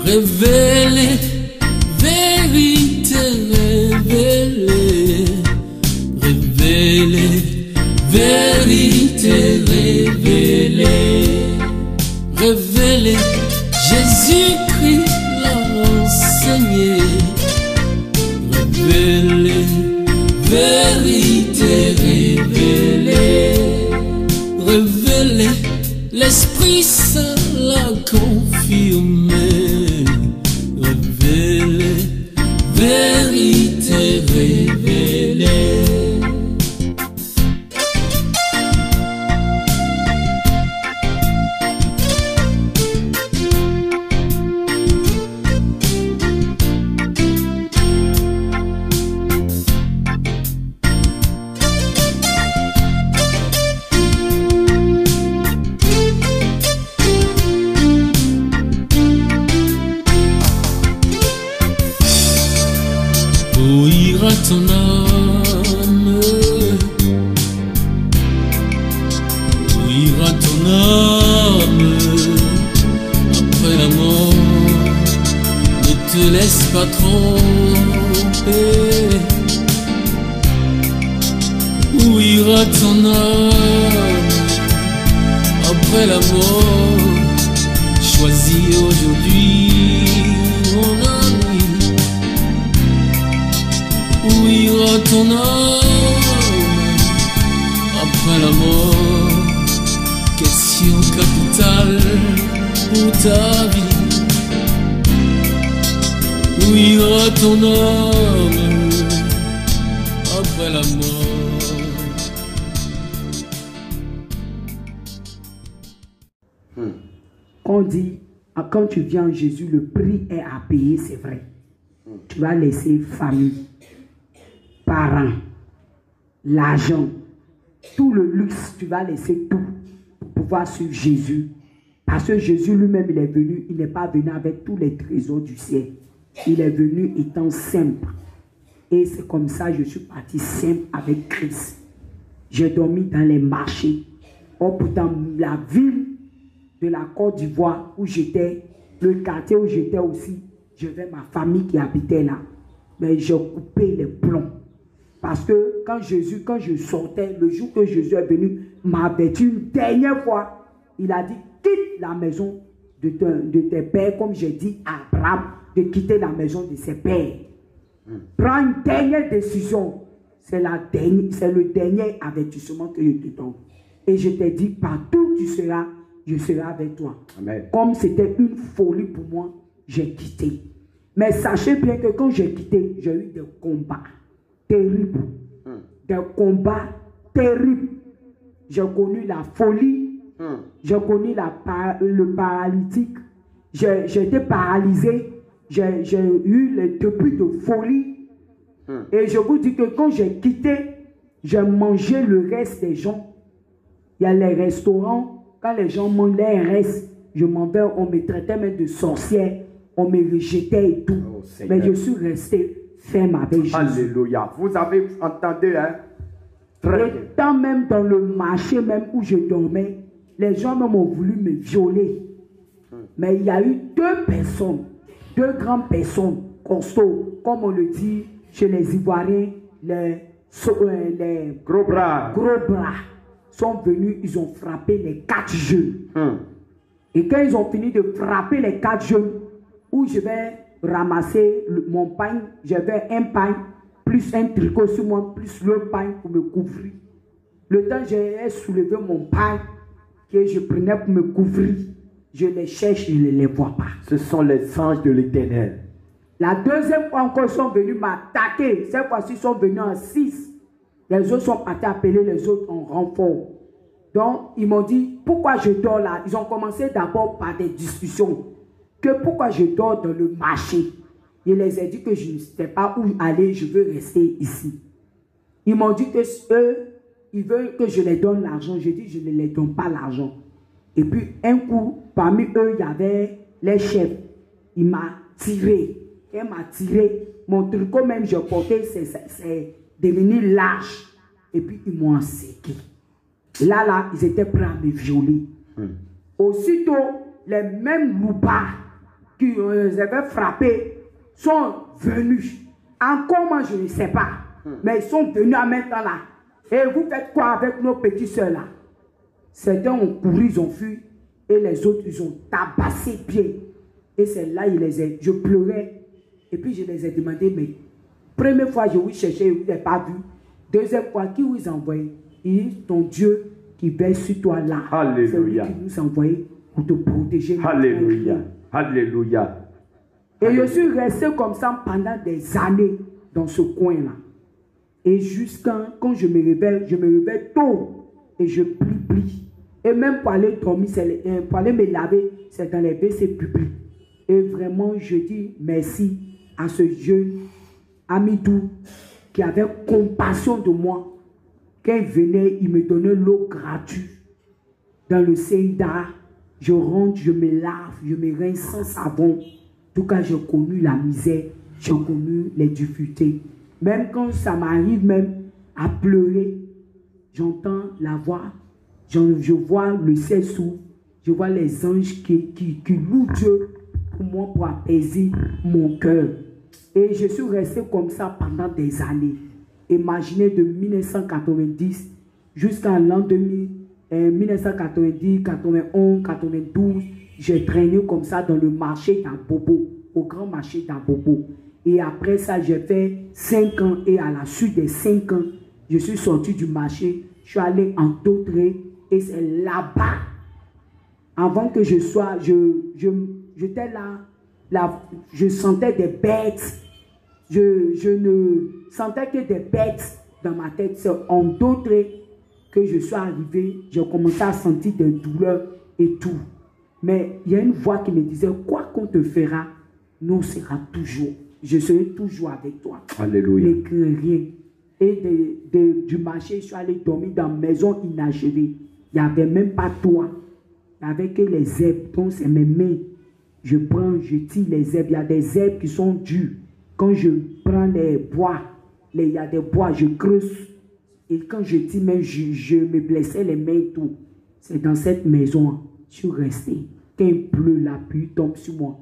Révélez, vérité, révélez, révélez, vérité, révélez, révélez, Jésus-Christ l'a enseigné, révélez, vérité, révélez, révélez, l'Esprit Saint l'a confirmé. Révélez, vérité révélée. Où ira ton âme? Où ira ton âme après la mort? Ne te laisse pas tromper. Où ira ton âme après la mort? Choisis aujourd'hui, mon ami. Où ira ton âme après la mort? Question capitale pour ta vie. Où ira ton âme après la mort? On dit, quand tu viens en Jésus, le prix est à payer, c'est vrai. Tu vas laisser famille, parents, l'argent, tout le luxe, tu vas laisser tout pour pouvoir suivre Jésus. Parce que Jésus lui-même, il est venu, il n'est pas venu avec tous les trésors du ciel. Il est venu étant simple. Et c'est comme ça que je suis parti simple avec Christ. J'ai dormi dans les marchés. Oh, pourtant, la ville de la Côte d'Ivoire où j'étais, le quartier où j'étais aussi, j'avais ma famille qui habitait là. Mais j'ai coupé les plombs. Parce que quand je sortais, le jour que Jésus est venu m'avertir une dernière fois, il a dit, quitte la maison de tes pères, comme j'ai dit à Abraham, de quitter la maison de ses pères. Prends une dernière décision. C'est le dernier avertissement que je te donne. Et je t'ai dit, partout où tu seras, je serai avec toi. Amen. Comme c'était une folie pour moi, j'ai quitté. Mais sachez bien que quand j'ai quitté, j'ai eu des combats terribles. Des combats terribles. J'ai connu la folie. J'ai connu le paralytique. J'ai été paralysé. J'ai eu les débuts de folie. Et je vous dis que quand j'ai quitté, j'ai mangé le reste des gens. Il y a les restaurants. Quand les gens mangent les restes, je m'en vais, on me traitait même de sorcière. On me rejetait et tout. Oh, mais je suis resté ferme avec Jésus. Alléluia. Vous avez entendu, hein? Et tant même dans le marché même où je dormais, les gens même ont voulu me violer. Mais il y a eu deux grandes personnes, costauds, comme on le dit chez les Ivoiriens, les gros bras, sont venus, ils ont frappé les 4 jeunes. Et quand ils ont fini de frapper les 4 jeunes, où je vais ramasser mon pain, j'avais un pain, plus un tricot sur moi, plus le pain pour me couvrir. Le temps j'ai soulevé mon pain que je prenais pour me couvrir, je les cherche, je ne les vois pas. Ce sont les anges de l'Éternel. La deuxième fois encore, ils sont venus m'attaquer. Cette fois-ci, ils sont venus en 6. Les autres sont partis appeler les autres en renfort. Donc, ils m'ont dit, pourquoi je dors là? Ils ont commencé d'abord par des discussions. Que pourquoi je dors dans le marché? Je les ai dit que je ne sais pas où aller, je veux rester ici. Ils m'ont dit que eux, ils veulent que je les donne l'argent. J'ai dit, je ne les donne pas l'argent. Et puis, un coup, parmi eux, il y avait les chefs. Il m'a tiré. Elle m'a tiré. Mon tricot même, je portais, c'est devenu large. Et puis, ils m'ont enséqué. Là, ils étaient prêts à me violer. Aussitôt, les mêmes loupards qui les avaient frappés sont venus. Encore, moi, je ne sais pas. Mais ils sont venus en même temps là. Et vous faites quoi avec nos petits soeurs là? Certains ont couru, ils ont fui. Et les autres, ils ont tabassé pied. Et c'est là, je pleurais. Et puis, je les ai demandé, mais première fois, je vous cherchais, je ne vous ai pas vu. Deuxième fois, qui vous a envoyé? Il dit, ton Dieu qui veille sur toi là. Alléluia. C'est lui qui nous a envoyé pour te protéger. Alléluia. Alléluia. Et je suis resté comme ça pendant des années dans ce coin-là. Et jusqu'à quand je me réveille tôt et je plie. Et même pour aller dormir, pour aller me laver, c'est dans les WC publics. Et vraiment, je dis merci à ce jeune Amidou qui avait compassion de moi. Quand il venait, il me donnait l'eau gratuite. Dans le CIDA, je rentre, je me lave, je me rince sans savon. En tout cas, j'ai connu la misère, j'ai connu les difficultés. Même quand ça m'arrive même à pleurer, j'entends la voix, je vois le ciel s'ouvre, je vois les anges qui louent Dieu pour moi, pour apaiser mon cœur. Et je suis resté comme ça pendant des années. Imaginez de 1990 jusqu'à l'an 2000, 1990, 91, 92, j'ai traîné comme ça dans le marché d'Ambobo, au grand marché d'Ambobo. Et après ça, j'ai fait 5 ans. Et à la suite des 5 ans, je suis sorti du marché. Je suis allé en Dautré. Et c'est là-bas. Avant que je sois, j'étais là, je sentais des bêtes. Je ne sentais que des bêtes dans ma tête. C'est en Dautré que je suis arrivé. J'ai commencé à sentir des douleurs et tout. Mais il y a une voix qui me disait, quoi qu'on te fera, nous sera toujours. Je serai toujours avec toi. Alléluia. Ne crains rien. Et du marché, je suis allé dormir dans une maison inachevée. Il n'y avait même pas toit. Il n'y avait que les herbes. Donc, c'est mes mains. Je prends, je tire les herbes. Il y a des herbes qui sont dures. Quand je prends les bois, il y a des bois, je creuse. Et quand je tire, même, je me blessais les mains et tout. C'est dans cette maison, je suis resté. Quand il pleut, la pluie tombe sur moi.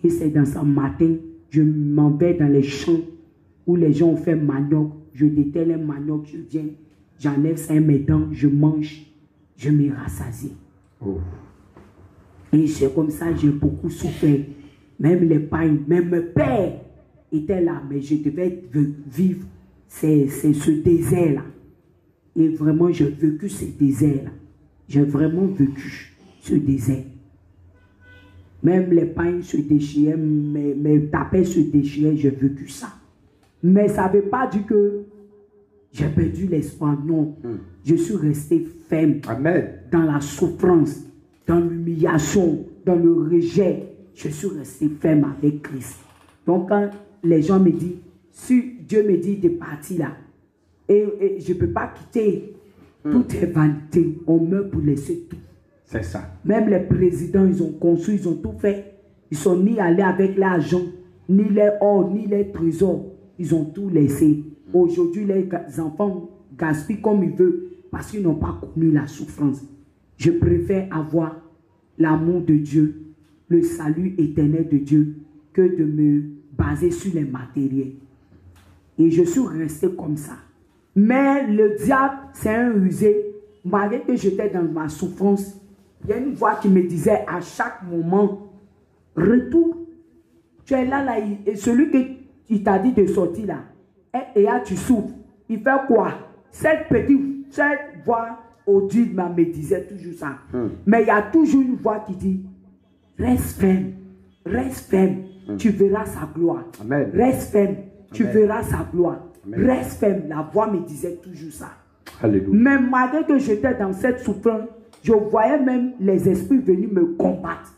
Et c'est dans ce matin, je m'en vais dans les champs où les gens ont fait manioc. Je déterre les manioc, je viens, j'enlève ça à mes dents, je mange, je me rassasie. Oh. Et c'est comme ça, j'ai beaucoup souffert. Même les parents, même mon père était là, mais je devais vivre ce désert-là. Et vraiment, j'ai vécu ce désert-là. J'ai vraiment vécu ce désert. Même les pains se déchiraient, mes tapets se déchiraient, j'ai vécu ça. Mais ça ne veut pas dire que j'ai perdu l'espoir, non. Je suis resté ferme. Amen. Dans la souffrance, dans l'humiliation, dans le rejet. Je suis resté ferme avec Christ. Donc quand les gens me disent, si Dieu me dit de partir là, et je ne peux pas quitter, tout est vanité. On meurt pour laisser tout. C'est ça. Même les présidents, ils ont construit, ils ont tout fait. Ils sont ni allés avec l'argent, ni les or, ni les trésors. Ils ont tout laissé. Aujourd'hui, les enfants gaspillent comme ils veulent parce qu'ils n'ont pas connu la souffrance. Je préfère avoir l'amour de Dieu, le salut éternel de Dieu, que de me baser sur les matériels. Et je suis resté comme ça. Mais le diable, c'est un rusé. Malgré que j'étais dans ma souffrance, il y a une voix qui me disait à chaque moment, retourne. Tu es là, et celui qui t'a dit de sortir là, et là tu souffres. Il fait quoi? Cette voix audible me disait toujours ça. Mais il y a toujours une voix qui dit, reste ferme, tu verras sa gloire. Amen. Reste ferme, tu Amen. verras sa gloire. Amen. Reste ferme, la voix me disait toujours ça. Alléluia. Mais malgré que j'étais dans cette souffrance, je voyais même les esprits venir me combattre.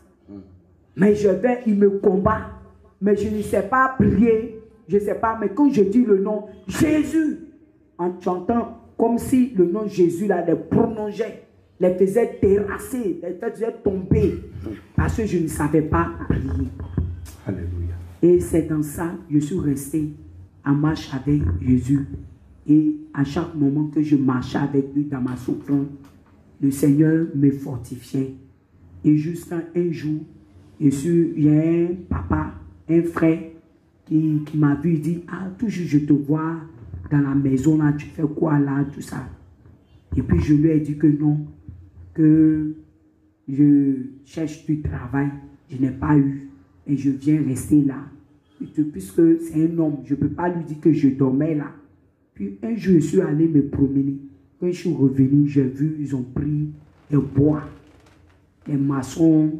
Mais ils me combattent. Mais je ne sais pas prier. Je ne sais pas. Mais quand je dis le nom Jésus, en chantant comme si le nom Jésus là les prolongeait, les faisait terrasser, les faisait tomber. Parce que je ne savais pas prier. Alléluia. Et c'est dans ça que je suis resté en marche avec Jésus. Et à chaque moment que je marchais avec lui dans ma souffrance, le Seigneur me fortifiait. Et jusqu'à un jour, il y a un papa, un frère qui m'a vu, il dit, ah, toujours je te vois dans la maison là, tu fais quoi là, tout ça. Et puis je lui ai dit que non, que je cherche du travail, je n'ai pas eu, et je viens rester là. Puisque c'est un homme, je ne peux pas lui dire que je dormais là. Puis un jour, je suis allé me promener. Quand je suis revenu, j'ai vu, ils ont pris des bois, les maçons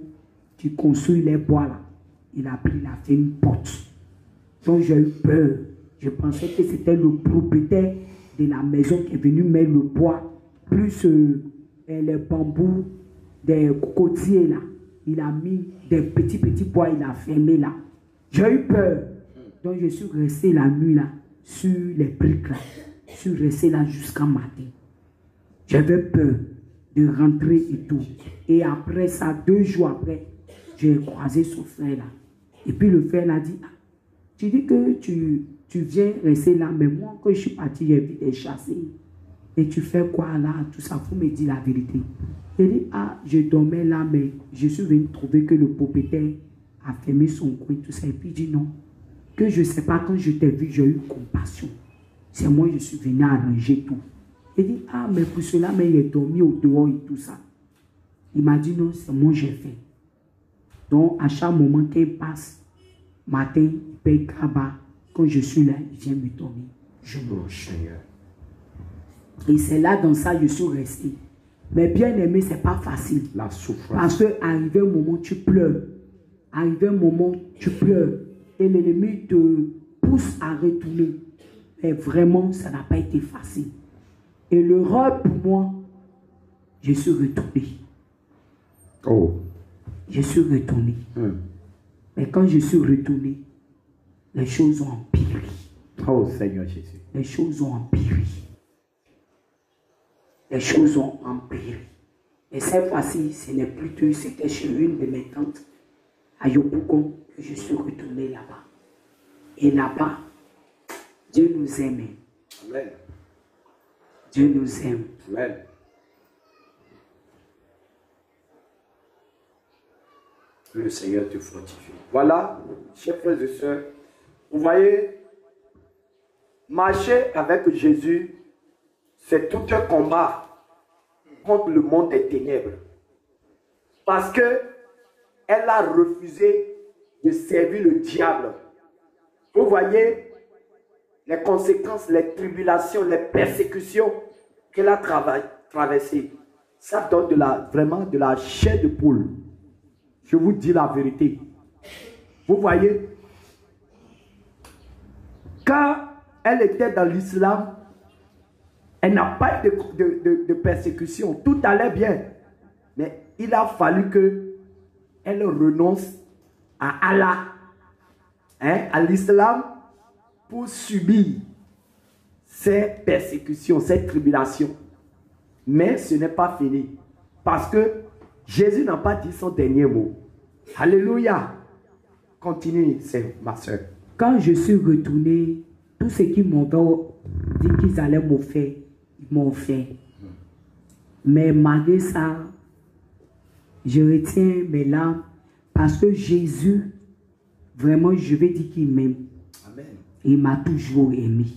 qui construisent les bois là. Il a pris, il a fait une porte. Donc j'ai eu peur. Je pensais que c'était le propriétaire de la maison qui est venu mettre le bois, plus les bambous, des cocotiers là. Il a mis des petits bois, il a fermé là. J'ai eu peur. Donc je suis resté la nuit là, sur les briques là. Je suis resté là jusqu'à matin. J'avais peur de rentrer et tout. Et après ça, 2 jours après, j'ai croisé son frère là. Et puis le frère l'a dit, ah, tu dis que tu viens rester là, mais moi, quand je suis parti, j'ai vu des chassés. Et tu fais quoi là? Tout ça, faut me dire la vérité. Il dit, ah, je dormais là, mais je suis venu trouver que le propriétaire a fermé son coin, tout ça. Et puis il dit non, que je ne sais pas, quand je t'ai vu, j'ai eu compassion. C'est moi, je suis venu arranger tout. Il dit, ah, mais pour cela, mais il est dormi au dehors et tout ça. Il m'a dit non, c'est moi, j'ai fait. Donc, à chaque moment qu'il passe, matin, il paye Kaba. Quand je suis là, il vient me dormir. Je mange. Et c'est là, dans ça, je suis resté. Mais bien aimé, ce n'est pas facile. La souffrance. Parce qu'arrivé un moment, tu pleures. Arrivé un moment, tu pleures. Et l'ennemi te pousse à retourner. Mais vraiment, ça n'a pas été facile. Et l'erreur pour moi, je suis retourné. Oh. Je suis retourné. Mais quand je suis retourné, les choses ont empiré. Oh Seigneur Jésus. Les choses ont empiré. Les choses ont empiré. Et cette fois-ci, ce n'est plus tout. C'était chez une de mes tantes, à Yopougon, que je suis retourné là-bas. Et là-bas, Dieu nous aime. Amen. Dieu nous aime. Amen. Le Seigneur te fortifie. Voilà, chers frères et sœurs, vous voyez, marcher avec Jésus, c'est tout un combat contre le monde des ténèbres. Parce que elle a refusé de servir le diable. Vous voyez les conséquences, les tribulations, les persécutions qu'elle a traversées. Ça donne vraiment de la chair de poule. Je vous dis la vérité. Vous voyez, quand elle était dans l'islam, elle n'a pas eu de persécution. Tout allait bien. Mais il a fallu qu'elle renonce à Allah, à l'islam, pour subir ces persécutions, ces tribulations. Mais ce n'est pas fini. Parce que Jésus n'a pas dit son dernier mot. Alléluia. Continue, c'est ma soeur. Quand je suis retourné, tout ce qu'ils m'ont dit qu'ils allaient me faire, ils m'ont fait. Mais malgré ça, je retiens mes larmes parce que Jésus, vraiment, je vais dire qu'il m'aime. Amen. Il m'a toujours aimé.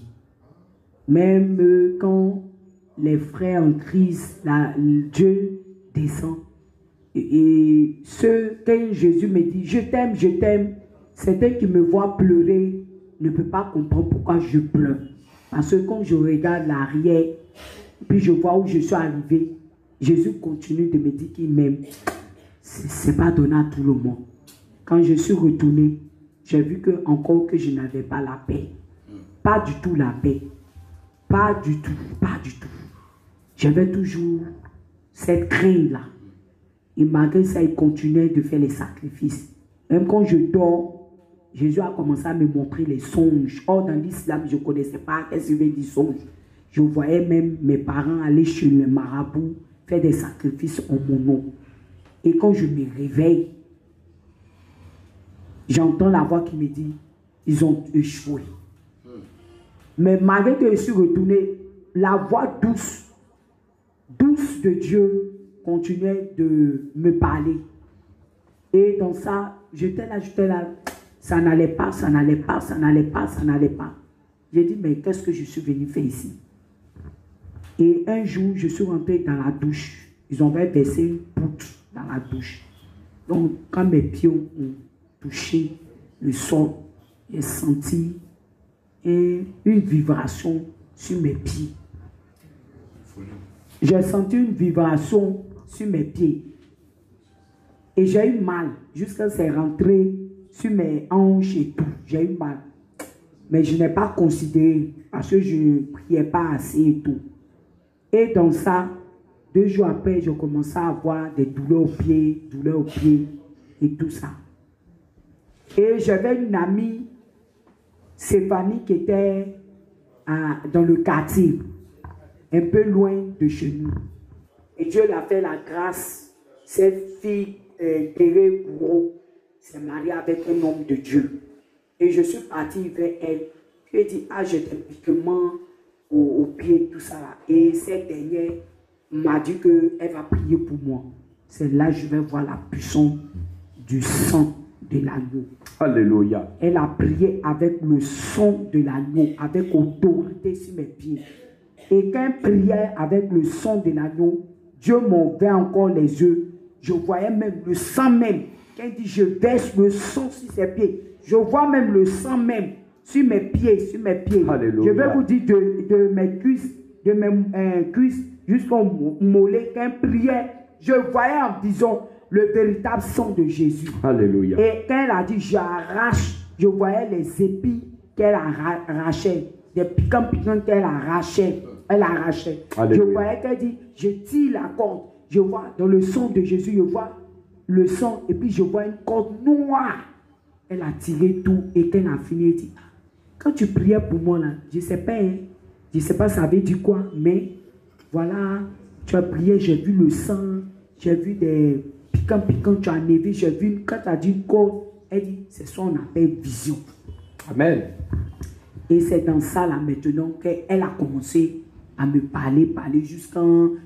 Même quand les frères en crise, Dieu descend. Et quand Jésus me dit, je t'aime, certains qui me voient pleurer ne peut pas comprendre pourquoi je pleure. Parce que quand je regarde l'arrière, puis je vois où je suis arrivé, Jésus continue de me dire qu'il m'aime. Ce n'est pas donné à tout le monde. Quand je suis retourné, j'ai vu encore que je n'avais pas la paix. Pas du tout la paix. Pas du tout, pas du tout. j'avais toujours cette crainte-là. Et malgré ça, il continuait de faire les sacrifices. Même quand je dors, Jésus a commencé à me montrer les songes. Or, dans l'islam, je ne connaissais pas qu'est-ce que veut dire songe. Je voyais même mes parents aller chez le marabout faire des sacrifices en mon nom. Et quand je me réveille, j'entends la voix qui me dit, ils ont échoué. Mais malgré que je suis retourné, la voix douce de Dieu continuait de me parler. Et dans ça, j'étais là, ça n'allait pas, ça n'allait pas, ça n'allait pas, ça n'allait pas. J'ai dit, mais qu'est-ce que je suis venu faire ici? Et un jour, je suis rentré dans la douche. Ils ont versé une poutre dans la douche. Donc, quand mes pieds ont touché le sol, j'ai senti une vibration sur mes pieds. J'ai senti une vibration sur mes pieds. Et j'ai eu mal jusqu'à ce que c'est rentré sur mes hanches et tout. J'ai eu mal. Mais je n'ai pas considéré parce que je ne priais pas assez et tout. Et dans ça, 2 jours après, je commençais à avoir des douleurs aux pieds et tout ça. Et j'avais une amie, Stéphanie, qui était dans le quartier, un peu loin de chez nous. Et Dieu l'a fait la grâce. Cette fille, Thérèse Gouraud, s'est mariée avec un homme de Dieu. Et je suis parti vers elle. Je lui ai dit, j'ai des piquements au pied, tout ça. Et cette dernière m'a dit qu'elle va prier pour moi. C'est là que je vais voir la puissance du sang de l'agneau. Alléluia. Elle a prié avec le sang de l'agneau, avec autorité sur mes pieds. Et quand elle priait avec le sang de l'agneau, Dieu m'ouvrait encore les yeux. Je voyais même le sang même. Quand il dit je verse le sang sur ses pieds, je vois même le sang même sur mes pieds, Alléluia. Je vais vous dire de mes cuisses, jusqu'au mollet, quand elle priait, je voyais en disant le véritable sang de Jésus. Alléluia. Et quand elle a dit j'arrache, je voyais les épis qu'elle arrachait, des piquants qu'elle arrachait. Elle arrachait. Alléluia. Je voyais qu'elle dit je tire la corde. Je vois dans le sang de Jésus, je vois le sang et puis je vois une corde noire. Elle a tiré tout et quand elle a fini, elle dit quand tu priais pour moi là, je ne sais pas ça veut dire quoi, mais voilà, tu as prié, j'ai vu le sang, j'ai vu des piquants, tu as enlevé, j'ai vu, quand tu as dit une corde, elle dit, c'est ça qu'on appelle vision. Amen. Et c'est dans ça là maintenant qu'elle a commencé à me parler jusqu'à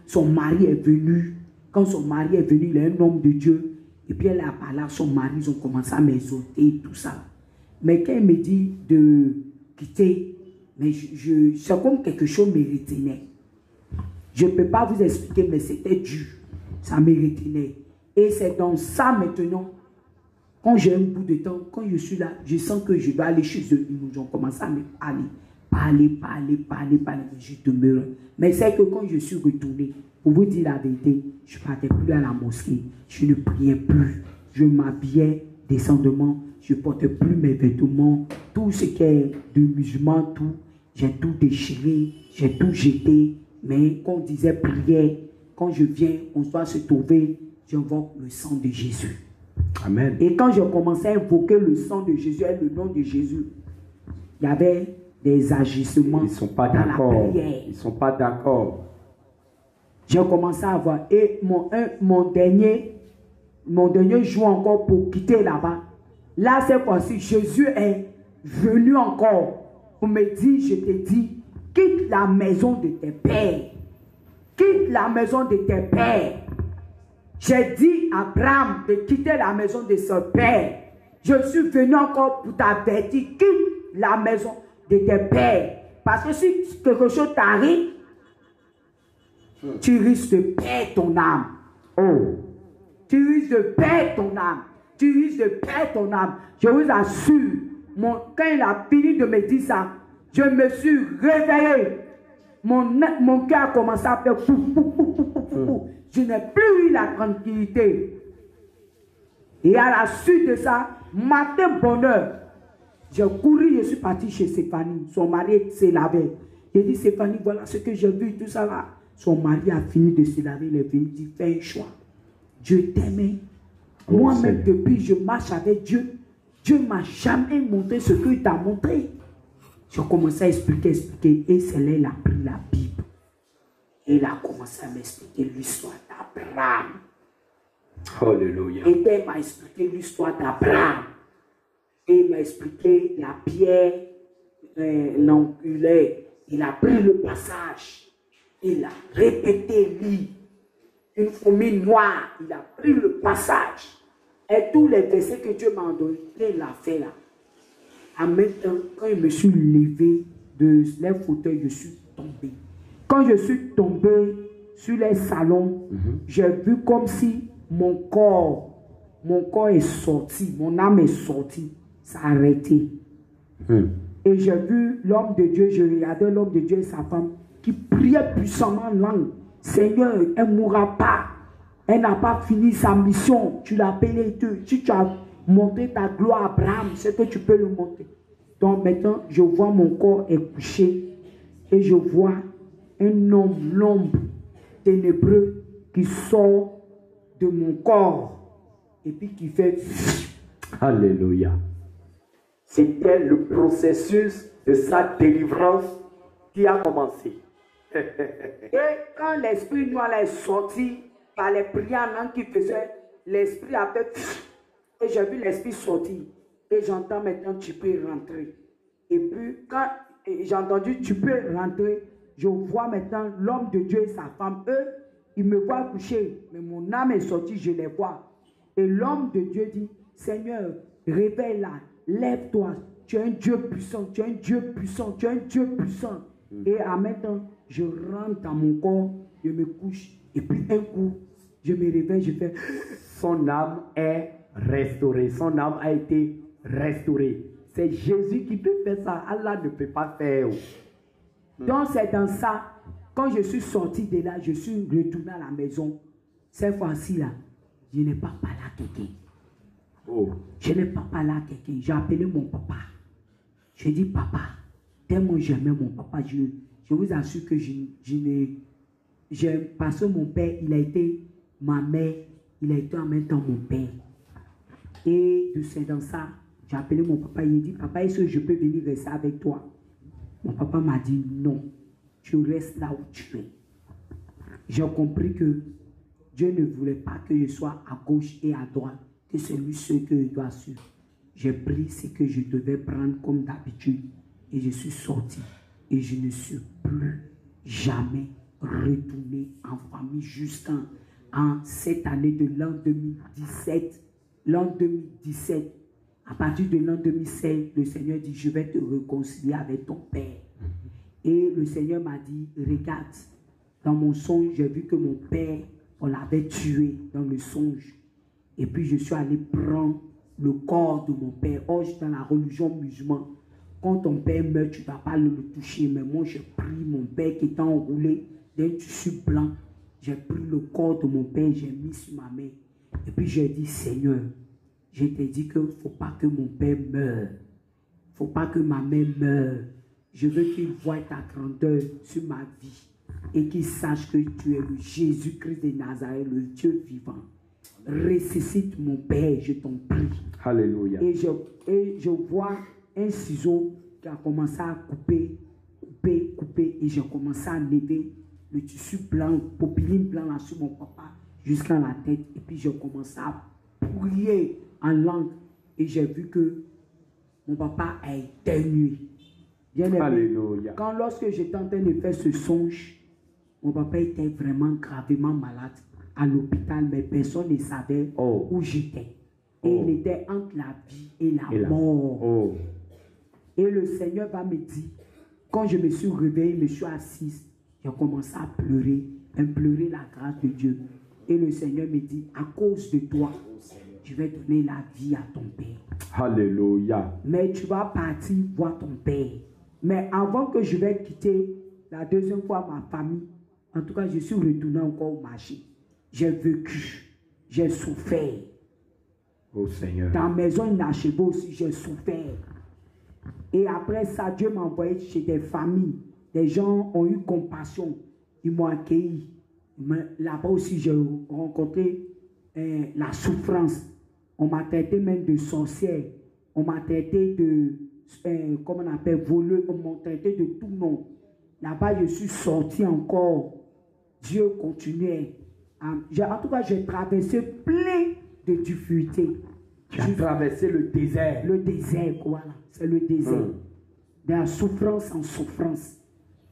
son mari est venu. Quand son mari est venu, il est un homme de Dieu. Et puis elle a parlé à son mari, ils ont commencé à m'exhorter, tout ça. Mais quand elle me dit de quitter, mais c'est comme quelque chose me retenait. Je ne peux pas vous expliquer, mais c'était dur. Ça me retenait. Et c'est dans ça maintenant, quand j'ai un bout de temps, quand je suis là, je sens que je vais aller chez eux. Ils ont commencé à me parler. Je demeure. Mais c'est que quand je suis retourné, pour vous dire la vérité, je ne partais plus à la mosquée. Je ne priais plus. Je m'habillais décemment. Je ne portais plus mes vêtements. Tout ce qui est de musulman, tout. J'ai tout déchiré. J'ai tout jeté. Mais quand on disait prière, quand je viens, on doit se trouver, j'invoque le sang de Jésus. Amen. Et quand je commençais à invoquer le sang de Jésus et le nom de Jésus, il y avait des agissements. Ils ne sont pas d'accord. Ils ne sont pas d'accord. J'ai commencé à voir. Et mon dernier jour encore pour quitter là-bas. Là, cette fois-ci, Jésus est venu encore pour me dire, je te dis, quitte la maison de tes pères. Quitte la maison de tes pères. J'ai dit à Abraham de quitter la maison de son père. Je suis venu encore pour t'avertir, quitte la maison de tes pères. Parce que si quelque chose t'arrive, tu risques de perdre ton âme. Oh. Tu risques de perdre ton âme. Tu risques de perdre ton âme. Je vous assure, quand il a fini de me dire ça, je me suis réveillé. Mon cœur a commencé à faire fou. Je n'ai plus eu la tranquillité. Et à la suite de ça, matin bonheur, j'ai couru, je suis parti chez Stéphanie. Son mari s'est lavé. J'ai dit, Stéphanie, voilà ce que j'ai vu, tout ça là. Son mari a fini de se laver, il est venu dire, fais un choix. Dieu t'aimait. Moi-même, depuis je marche avec Dieu, Dieu ne m'a jamais montré ce qu'il t'a montré. J'ai commencé à expliquer, et c'est là qu'il a pris la Bible. Et il a commencé à m'expliquer l'histoire d'Abraham. Alléluia. Et il m'a expliqué l'histoire d'Abraham. Et il m'a expliqué la pierre, l'angulaire. Il a pris le passage. Il a répété, lui. Une fourmi noire. Il a pris le passage. Et tous les versets que Dieu m'a donné, il a fait là. En même temps, quand je me suis levé de les fauteuils, je suis tombé. Quand je suis tombé sur les salons, j'ai vu comme si mon corps est sorti, mon âme est sortie, ça a arrêté. Et j'ai vu l'homme de Dieu, je regardais l'homme de Dieu et sa femme qui priaient puissamment en langue. Seigneur, elle ne mourra pas. Elle n'a pas fini sa mission. Tu l'as payé. Si tu as montré ta gloire à Abraham, c'est que tu peux le montrer. Donc maintenant, je vois mon corps est couché et je vois un homme, l'ombre ténébreux qui sort de mon corps et puis qui fait... Alléluia. C'était le processus de sa délivrance qui a commencé. Et quand l'esprit noir est sorti par les prières en langue qu'il faisait, l'esprit a fait... Et j'ai vu l'esprit sortir. Et j'entends maintenant, tu peux rentrer. Et puis, quand j'ai entendu, tu peux rentrer, je vois maintenant l'homme de Dieu et sa femme. Eux, ils me voient coucher. Mais mon âme est sortie, je les vois. Et l'homme de Dieu dit, Seigneur, réveille-la, lève-toi. Tu es un Dieu puissant, tu es un Dieu puissant, tu es un Dieu puissant. Et en même temps, je rentre dans mon corps, je me couche. Et puis un coup, je me réveille, je fais... Son âme est restaurée. Son âme a été restaurée. C'est Jésus qui peut faire ça. Allah ne peut pas faire. Donc c'est dans ça, quand je suis sorti de là, je suis retourné à la maison. Cette fois-ci là, je n'ai pas parlé à quelqu'un. Je n'ai pas parlé à quelqu'un. J'ai appelé mon papa. Je dis, papa, tellement j'aimais mon papa, je vous assure que parce que mon père, il a été ma mère, il a été en même temps mon père. Et c'est dans ça, j'ai appelé mon papa, il dit, papa, est-ce que je peux venir rester avec toi? Mon papa m'a dit, non, tu restes là où tu es. J'ai compris que Dieu ne voulait pas que je sois à gauche et à droite, que c'est lui ce que je dois suivre. J'ai pris ce que je devais prendre comme d'habitude et je suis sorti. Et je ne suis plus jamais retourné en famille jusqu'en cette année de l'an 2017. L'an 2017, à partir de l'an 2016, le Seigneur dit, je vais te réconcilier avec ton père. Et le Seigneur m'a dit, regarde, dans mon songe, j'ai vu que mon père, on l'avait tué dans le songe. Et puis je suis allé prendre le corps de mon père. Or, je suis dans la religion musulmane. Quand ton père meurt, tu ne vas pas le toucher. Mais moi, j'ai pris mon père qui était enroulé d'un tissu blanc. J'ai pris le corps de mon père, j'ai mis sur ma main. Et puis j'ai dit, Seigneur, je t'ai dit qu'il ne faut pas que mon père meure. Il ne faut pas que ma mère meure. Je veux qu'il voie ta grandeur sur ma vie. Et qu'il sache que tu es le Jésus-Christ de Nazareth, le Dieu vivant. Ressuscite mon père, je t'en prie. Alléluia. Et je vois un ciseau qui a commencé à couper. Et j'ai commencé à lever le tissu blanc, popeline blanc là sur mon papa, jusqu'à la tête. Et puis j'ai commencé à prier en langue. Et j'ai vu que mon papa a éternué. Alléluia. Lorsque j'étais en train de faire ce songe, mon papa était vraiment gravement malade à l'hôpital, mais personne ne savait où j'étais. Et il était entre la vie et la mort. Et le Seigneur va me dire, quand je me suis réveillé, je me suis assise, j'ai commencé à pleurer la grâce de Dieu. Et le Seigneur me dit, à cause de toi, je vais donner la vie à ton père. Alléluia. Mais tu vas partir voir ton père. Mais avant que je vais quitter la deuxième fois ma famille, en tout cas, je suis retourné encore au marché. J'ai vécu, j'ai souffert. Oh Seigneur. Dans la maison inachevée aussi, j'ai souffert. Et après ça, Dieu m'a envoyé chez des familles. Des gens ont eu compassion. ils m'ont accueilli. Là-bas aussi, j'ai rencontré la souffrance. On m'a traité même de sorcière. On m'a traité de, comment on appelle, voleur. On m'a traité de tout nom. Là-bas, je suis sorti encore. Dieu continuait. En tout cas, j'ai traversé plein de difficultés. Tu as traversé le désert. Le désert, voilà. C'est le désert. De la souffrance en souffrance.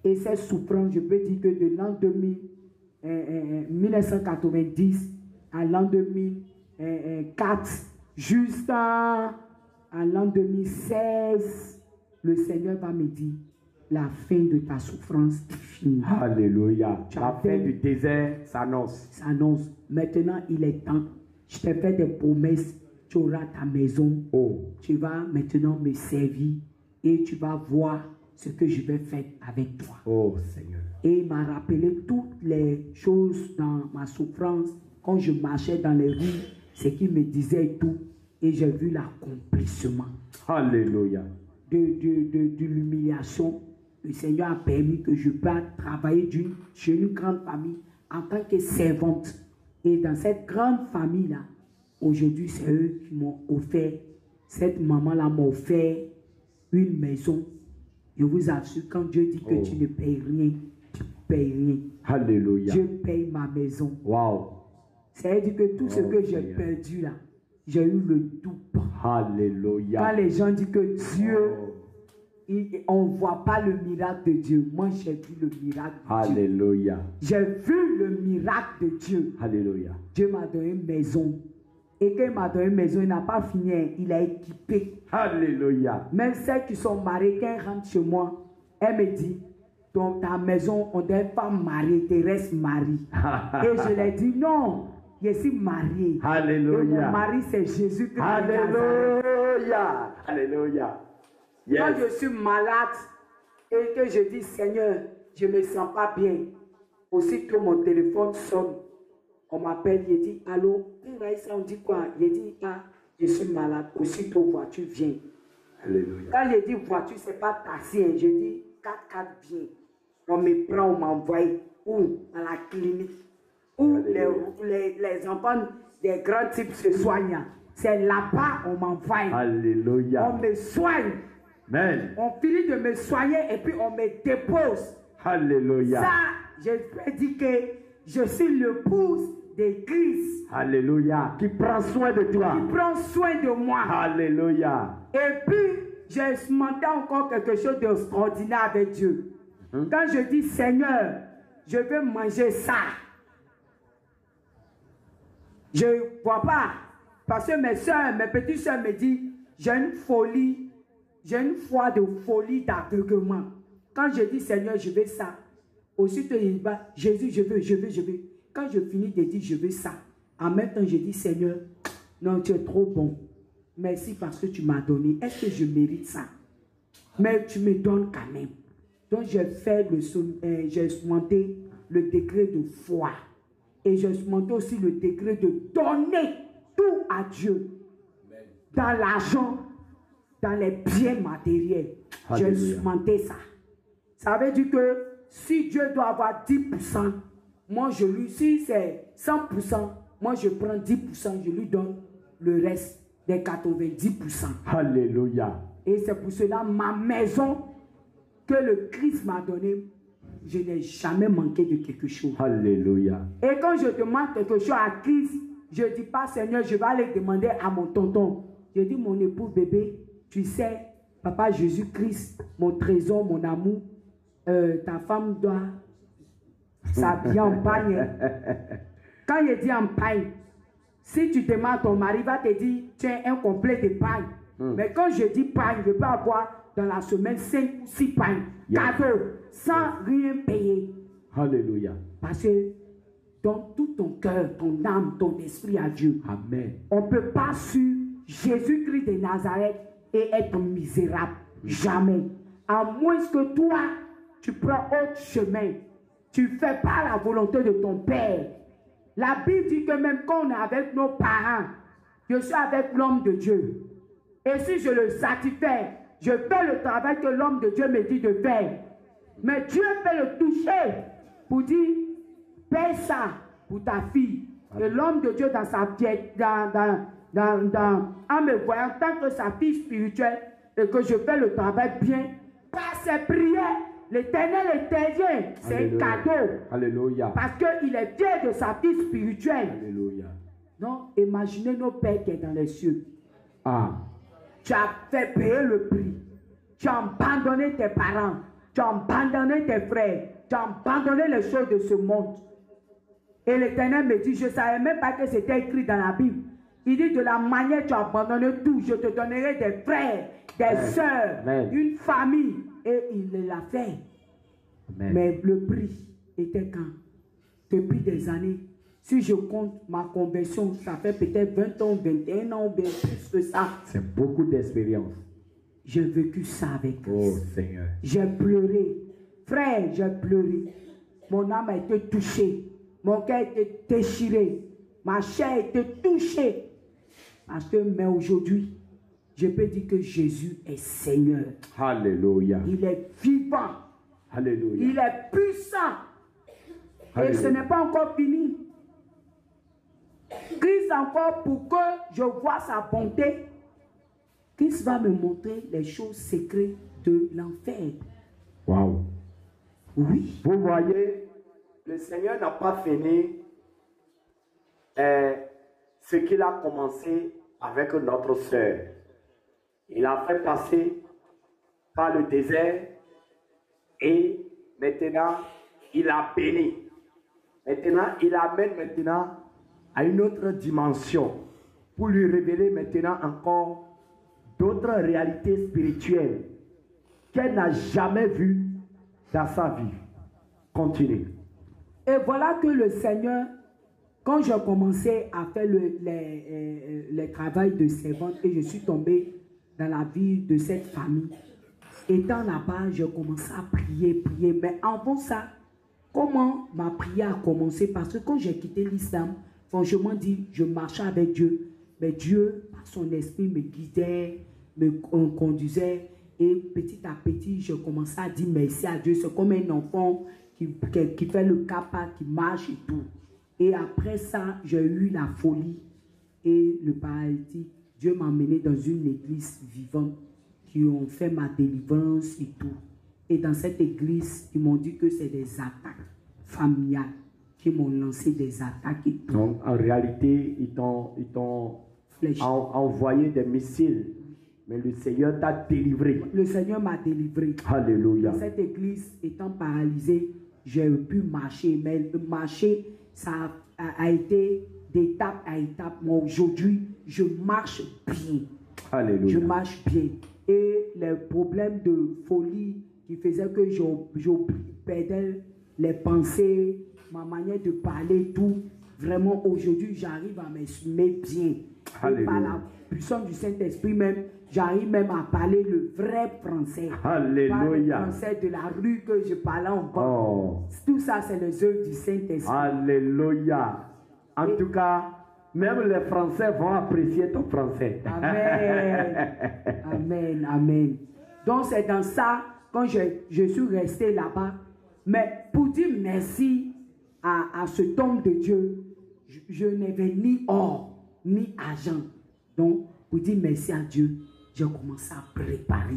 Et cette souffrance, je peux dire que de l'an 1990 à l'an 2004, jusqu'à l'an 2016, le Seigneur va me dire, la fin de ta souffrance est finie. Alléluia. La fin du désert s'annonce. S'annonce. Maintenant, il est temps. Je t'ai fait des promesses. Tu auras ta maison. Oh. Tu vas maintenant me servir et tu vas voir ce que je vais faire avec toi. Oh Seigneur. Et il m'a rappelé toutes les choses dans ma souffrance. Quand je marchais dans les rues, ce qu'il me disait et tout. Et j'ai vu l'accomplissement. Alléluia. De l'humiliation. Le Seigneur a permis que je puisse travailler chez une grande famille en tant que servante. Et dans cette grande famille-là, aujourd'hui, c'est eux qui m'ont offert, cette maman-là m'a offert une maison. Je vous assure, quand Dieu dit que tu ne payes rien, tu ne payes rien. Alléluia. Dieu paye ma maison. Wow. C'est-à-dire que tout ce que j'ai perdu là, j'ai eu le double. Alléluia. Quand les gens disent que Dieu, on ne voit pas le miracle de Dieu. Moi, j'ai vu le miracle de Dieu. Alléluia. J'ai vu le miracle de Dieu. Alléluia. Dieu m'a donné une maison. Et quand il m'a donné une maison, il n'a pas fini. Il a équipé. Alléluia. Même celles qui sont mariées, quand elles rentrent chez moi, elle me dit, dans ta maison, on ne doit pas marier, tu restes marié. Et je lui ai dit, non, je suis marié. Alléluia. Et mon mari, c'est Jésus-Christ. Alléluia. Alléluia. Yes. Quand je suis malade et que je dis, Seigneur, je ne me sens pas bien, aussitôt mon téléphone sonne. On m'appelle, il dit, allô, on dit quoi? Il dit, ah, je suis malade, aussitôt voiture vient. Alléluia. Quand je dis voiture, ce n'est pas taxi, hein. Je dis 4x4 vient. On me prend, on m'envoie où? À la clinique. Où les enfants des grands types se soignent. C'est là-bas on m'envoie. Alléluia. On me soigne. Amen. On finit de me soigner et puis on me dépose. Alléluia. Ça, je peux dire que je suis l'épouse de Christ. Alléluia. Qui prend soin de toi. Qui prend soin de moi. Alléluia. Et puis, j'ai expérimenté encore quelque chose d'extraordinaire avec Dieu. Quand je dis, Seigneur, je veux manger ça. Je ne vois pas. Parce que mes soeurs, mes petites soeurs me disent, j'ai une folie. J'ai une foi de folie d'aveuglement. Quand je dis, Seigneur, je veux ça. Aussitôt, il va, Jésus, je veux. Quand je finis de dire, je veux ça, en même temps, je dis, Seigneur, non, tu es trop bon. Merci parce que tu m'as donné. Est-ce que je mérite ça? Mais tu me donnes quand même. Donc, j'ai expérimenté le degré de foi. Et j'ai expérimenté aussi le degré de donner tout à Dieu. Dans l'argent, dans les biens matériels. J'ai expérimenté ça. Ça veut dire que si Dieu doit avoir 10%, moi je lui, si c'est 100%, moi je prends 10%, je lui donne le reste des 90%. Alléluia. Et c'est pour cela, ma maison que le Christ m'a donnée, je n'ai jamais manqué de quelque chose. Alléluia. Et quand je demande quelque chose à Christ, je ne dis pas, Seigneur, je vais aller demander à mon tonton. Je dis, mon époux bébé, tu sais, Papa Jésus-Christ, mon trésor, mon amour, ta femme doit s'habiller en pagne. Quand il dit en pagne, si tu demandes, ton mari va te dire, tiens, un complet de pagne. Mais quand je dis pagne, je peux avoir dans la semaine 5 ou 6 pagnes, cadeaux, sans rien payer. Alléluia. Parce que dans tout ton cœur, ton âme, ton esprit à Dieu. Amen. On ne peut pas suivre Jésus-Christ de Nazareth et être misérable. Jamais. À moins que toi, tu prends autre chemin. Tu ne fais pas la volonté de ton Père. La Bible dit que même quand on est avec nos parents, je suis avec l'homme de Dieu. Et si je le satisfais, je fais le travail que l'homme de Dieu me dit de faire. Mais Dieu peut le toucher pour dire, paie ça pour ta fille. Et l'homme de Dieu dans sa pièce, en me voyant tant que sa fille spirituelle et que je fais le travail bien, par ses prières, l'Éternel est terrien. C'est un cadeau. Alléluia. Parce qu'il est fier de sa fille spirituelle. Alléluia. Donc, imaginez nos pères qui sont dans les cieux. Ah. Tu as fait payer le prix. Tu as abandonné tes parents. Tu as abandonné tes frères. Tu as abandonné les choses de ce monde. Et l'Éternel me dit, je ne savais même pas que c'était écrit dans la Bible. Il dit, de la manière tu as abandonné tout, je te donnerai des frères, des sœurs, une famille. Et il l'a fait. Amen. Mais le prix était quand? Depuis des années. Si je compte ma conversion, ça fait peut-être 20 ans, 21 ans, bien plus que ça. C'est beaucoup d'expérience. J'ai vécu ça avec Christ. Oh Seigneur. J'ai pleuré. Frère, j'ai pleuré. Mon âme a été touchée. Mon cœur a été déchiré. Ma chair a été touchée. Parce que, mais aujourd'hui, je peux dire que Jésus est Seigneur. Alléluia. Il est vivant. Alléluia. Il est puissant. Alléluia. Et ce n'est pas encore fini. Christ encore pour que je vois sa bonté. Christ va me montrer les choses secrètes de l'enfer. Wow. Oui. Vous voyez, le Seigneur n'a pas fini ce qu'il a commencé avec notre sœur. Il a fait passer par le désert et maintenant il a béni. Maintenant, il amène maintenant à une autre dimension pour lui révéler maintenant encore d'autres réalités spirituelles qu'elle n'a jamais vues dans sa vie. Continue. Et voilà que le Seigneur, quand j'ai commencé à faire le travail de servante et je suis tombé dans la vie de cette famille, étant là-bas, j'ai commencé à prier. Mais avant ça, comment ma prière a commencé? Parce que quand j'ai quitté l'islam, franchement dit, je marchais avec Dieu. Mais Dieu, par son esprit, me guidait, me conduisait. Et petit à petit, je commençais à dire merci à Dieu. C'est comme un enfant qui fait le capa, qui marche et tout. Et après ça, j'ai eu la folie et le paralytique. Dieu m'a emmené dans une église vivante qui ont fait ma délivrance et tout. Et dans cette église, ils m'ont dit que c'est des attaques familiales qui m'ont lancé des attaques et tout. Donc, en réalité, ils t'ont envoyé des missiles. Mais le Seigneur t'a délivré. Le Seigneur m'a délivré. Alléluia. Dans cette église, étant paralysée, j'ai pu marcher. Mais marcher, ça a été d'étape à étape. Moi, aujourd'hui, je marche bien. Alléluia. Je marche bien. Et les problèmes de folie qui faisaient que je perdais les pensées, ma manière de parler, tout. Vraiment, aujourd'hui, j'arrive à m'exprimer bien. Et par la puissance du Saint-Esprit même, j'arrive même à parler le vrai français. Alléluia. Pas le français de la rue que je parlais en bas. Oh. Tout ça, c'est les œuvres du Saint-Esprit. Alléluia. En tout cas, même les Français vont apprécier ton français. Amen. Amen. Amen. Donc, c'est dans ça, quand je suis resté là-bas, mais pour dire merci à cet homme de Dieu, je n'avais ni or, ni argent. Donc, pour dire merci à Dieu, j'ai commencé à préparer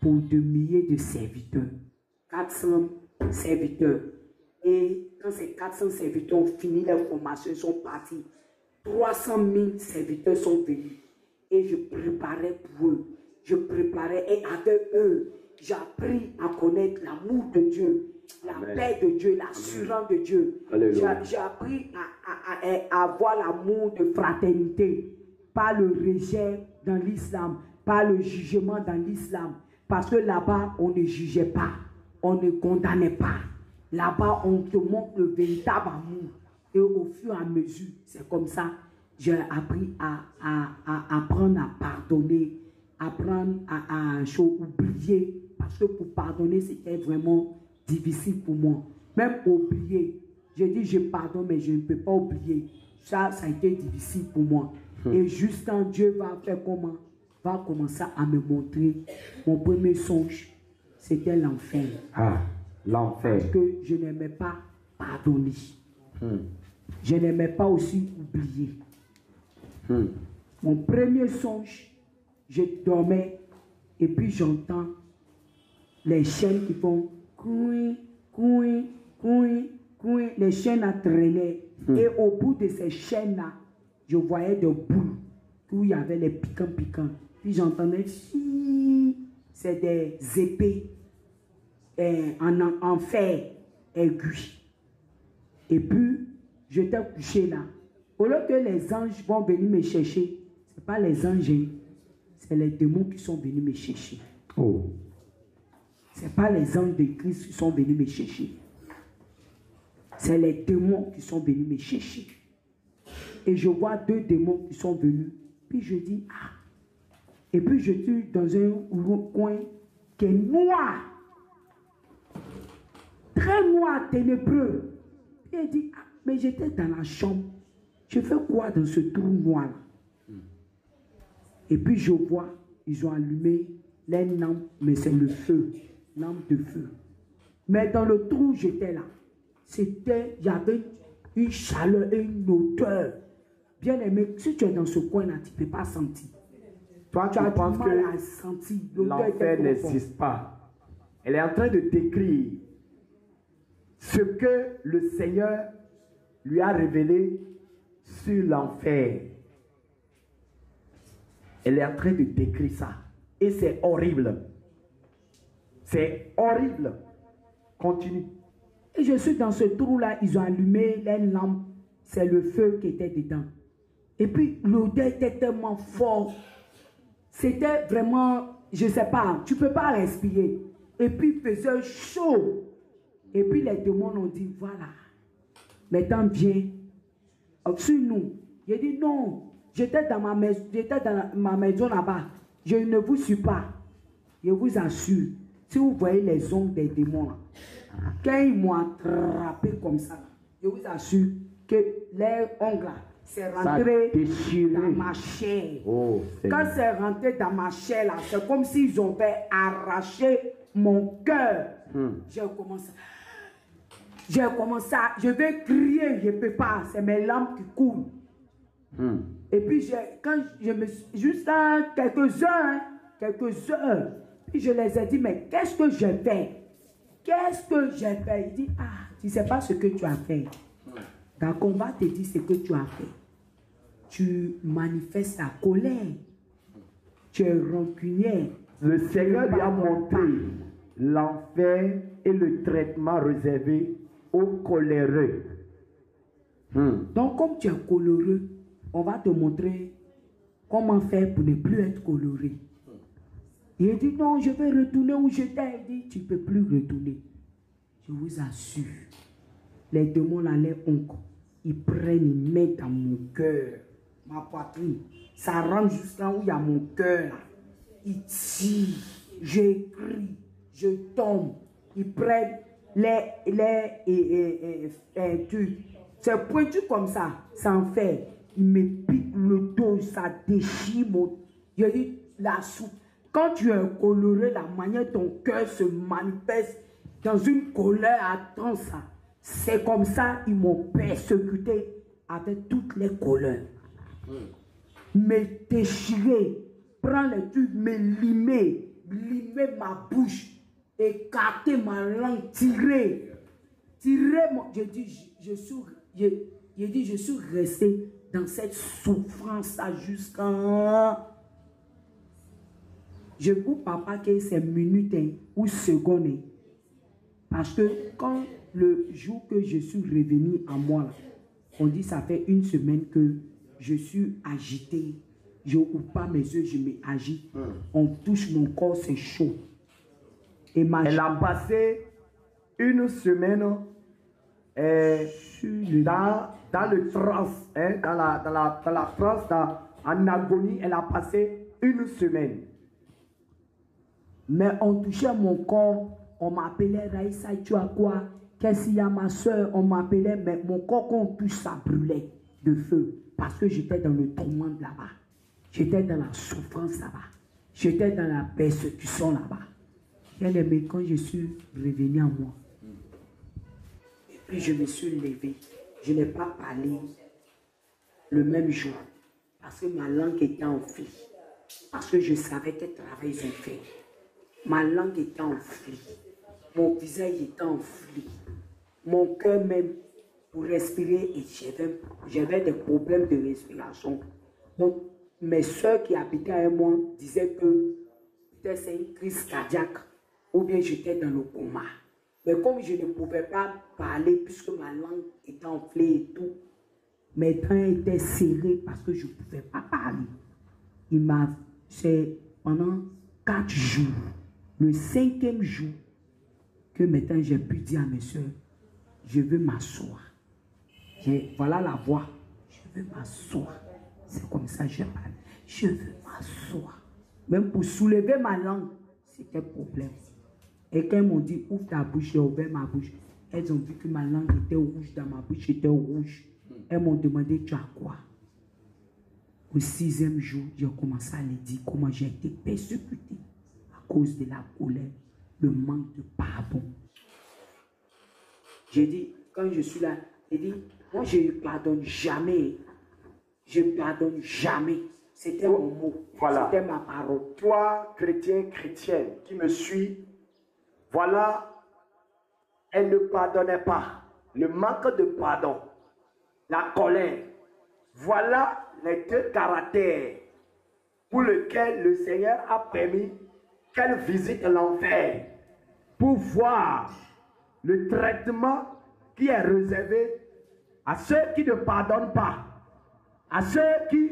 pour des milliers de serviteurs. 400 serviteurs. Et quand ces 400 serviteurs ont fini leur formation, ils sont partis. 300 000 serviteurs sont venus. Et je préparais pour eux. Je préparais et avec eux, j'ai appris à connaître l'amour de Dieu, la paix de Dieu, l'assurance de Dieu. J'ai appris à avoir l'amour de fraternité, pas le rejet dans l'islam, pas le jugement dans l'islam. Parce que là-bas, on ne jugeait pas, on ne condamnait pas. Là-bas, on te montre le véritable amour. Et au fur et à mesure, c'est comme ça, j'ai appris à apprendre à pardonner, apprendre à oublier. Parce que pour pardonner, c'était vraiment difficile pour moi. Même oublier. J'ai dit, je pardonne, mais je ne peux pas oublier. Ça a été difficile pour moi. Et juste quand Dieu va faire comment? Va commencer à me montrer. Mon premier songe, c'était l'enfer. L'enfer. Parce que je n'aimais pas pardonner. Je n'aimais pas aussi oublier. Mon premier songe, je dormais et puis j'entends les chaînes qui font couin, couin, couin, couin. Les chaînes à traîner. Et au bout de ces chaînes-là, je voyais des boules où il y avait les piquants. Puis j'entendais, c'est des épées en fer aigu. Et puis, j'étais couché là. Au lieu que les anges vont venir me chercher, ce n'est pas les anges, c'est les démons qui sont venus me chercher. Oh. Ce n'est pas les anges de Christ qui sont venus me chercher. C'est les démons qui sont venus me chercher. Et je vois 2 démons qui sont venus. Puis je dis, ah. Et puis je suis dans un coin qui est noir. Très noir, ténébreux. Puis il dit, ah, mais j'étais dans la chambre. Je fais quoi dans ce trou noir là? Et puis je vois, ils ont allumé les lampes, mais c'est le feu. Lampe de feu. Mais dans le trou où j'étais là, il y avait une chaleur et une odeur. Bien aimé, si tu es dans ce coin-là, tu ne peux pas sentir. Toi, tu penses que l'enfer n'existe pas. Elle est en train de décrire ce que le Seigneur lui a révélé sur l'enfer. Elle est en train de décrire ça. Et c'est horrible. C'est horrible. Continue. Et je suis dans ce trou-là, ils ont allumé les lampes. C'est le feu qui était dedans. Et puis l'odeur était tellement forte. C'était vraiment, je ne sais pas, tu ne peux pas respirer. Et puis il faisait chaud. Et puis les démons ont dit, voilà, maintenant viens sur nous. J'ai dit non, j'étais dans ma maison là-bas. Je ne vous suis pas. Je vous assure, si vous voyez les ongles des démons, là, quand ils m'ont attrapé comme ça, je vous assure que les ongles là, c'est rentré dans ma chair. Oh, quand c'est rentré dans ma chair là, c'est comme s'ils avaient arraché mon cœur. J'ai commencé à, je vais crier, je ne peux pas, c'est mes larmes qui coulent. Et puis quand je me suis, juste à quelques heures, puis je les ai dit, mais qu'est-ce que j'ai fait? Qu'est-ce que j'ai fait? Il dit, ah, tu ne sais pas ce que tu as fait. Donc on va te dire ce que tu as fait. Tu manifestes ta colère. Tu es rancunier. Le Seigneur lui a montré l'enfer et le traitement réservé aux coléreux. Donc comme tu es coléreux, on va te montrer comment faire pour ne plus être coléré. Il dit non, je vais retourner où j'étais. Il dit tu ne peux plus retourner. Je vous assure, les démons là, les oncles, ils prennent, ils mettent dans mon cœur, ma poitrine. Ça rentre jusqu'à où il y a mon cœur là. Ils tirent, je crie, je tombe. Ils prennent c'est pointu comme ça, ça en fait. Ils me piquent le dos, ça déchire mon. Je dis la soupe. Quand tu es coloré, la manière dont ton cœur se manifeste dans une colère attends ça. C'est comme ça ils m'ont persécuté avec toutes les colères. Me déchirer, prendre les trucs, me limer ma bouche, écarter ma langue, tirer mon. Je suis resté dans cette souffrance jusqu'à. Je vous parle pas que c'est minutes ou secondes. Parce que quand le jour que je suis revenu à moi, on dit ça fait 1 semaine que je suis agité. Je n'ouvre pas mes yeux, je m'agite. On touche mon corps, c'est chaud. Et elle a passé 1 semaine dans le trance, dans la trance, en agonie. Elle a passé 1 semaine. Mais on touchait mon corps, on m'appelait Raïssa, tu as quoi? Qu'est-ce qu'il y a ma soeur? On m'appelait, mais mon corps, quand on touche, ça brûlait de feu. Parce que j'étais dans le tourment là-bas. J'étais dans la souffrance là-bas. J'étais dans la persécution là-bas. Bien aimé, quand je suis revenu à moi, Puis je me suis levé. Je n'ai pas parlé le même jour. Parce que ma langue était enflée. Parce que je savais quel travail j'ai fait. Ma langue était enflée. Mon visage était enflé. Mon cœur même, pour respirer, et j'avais des problèmes de respiration. Donc, mes soeurs qui habitaient avec moi disaient que peut-être c'est une crise cardiaque ou bien j'étais dans le coma. Mais comme je ne pouvais pas parler puisque ma langue était enflée et tout, mes dents étaient serrées parce que je ne pouvais pas parler. C'est pendant 4 jours, le 5e jour, que maintenant j'ai pu dire à mes soeurs, je veux m'asseoir. Voilà la voix. Je veux m'asseoir. C'est comme ça que je parle. Je veux m'asseoir. Même pour soulever ma langue, c'était un problème. Et quand ils m'ont dit, ouvre ta bouche, j'ai ouvert ma bouche. Elles ont vu que ma langue était rouge, dans ma bouche était rouge. Elles m'ont demandé, tu as quoi? Au 6e jour, j'ai commencé à leur dire comment j'ai été persécuté à cause de la colère, le manque de pardon. J'ai dit, quand je suis là, j'ai dit, moi je ne pardonne jamais. Je ne pardonne jamais. C'était mon mot. Voilà. C'était ma parole. Toi, chrétien, chrétienne, qui me suis, voilà, elle ne pardonnait pas. Le manque de pardon, la colère. Voilà les 2 caractères pour lesquels le Seigneur a permis qu'elle visite l'enfer pour voir le traitement qui est réservé à ceux qui ne pardonnent pas, à ceux qui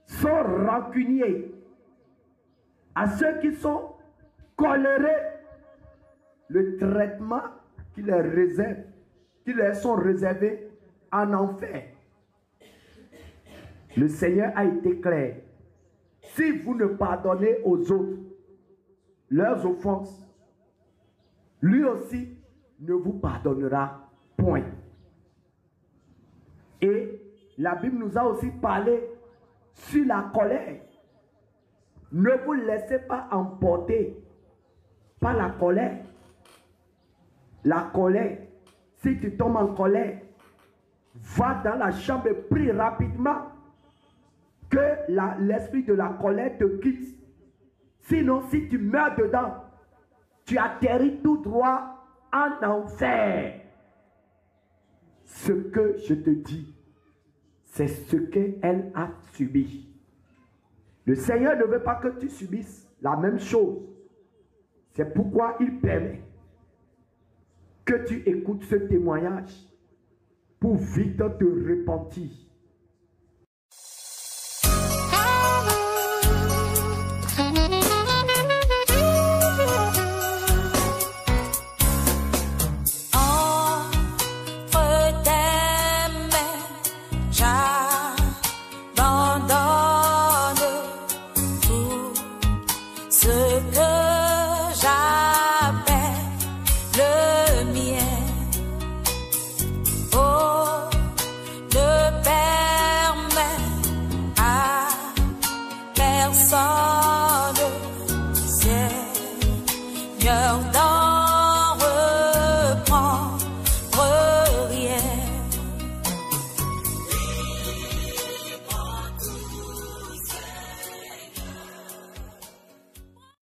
sont rancuniers, à ceux qui sont colérés, le traitement qui leur réserve, qui leur sont réservés en enfer. Le Seigneur a été clair. Si vous ne pardonnez aux autres leurs offenses, lui aussi ne vous pardonnera point. Et la Bible nous a aussi parlé sur la colère. Ne vous laissez pas emporter par la colère. La colère, si tu tombes en colère, va dans la chambre et prie rapidement que l'esprit de la colère te quitte. Sinon, si tu meurs dedans, tu atterris tout droit en enfer. Ce que je te dis, c'est ce qu'elle a subi. Le Seigneur ne veut pas que tu subisses la même chose. C'est pourquoi il permet que tu écoutes ce témoignage pour vite te repentir. Seigneur, dans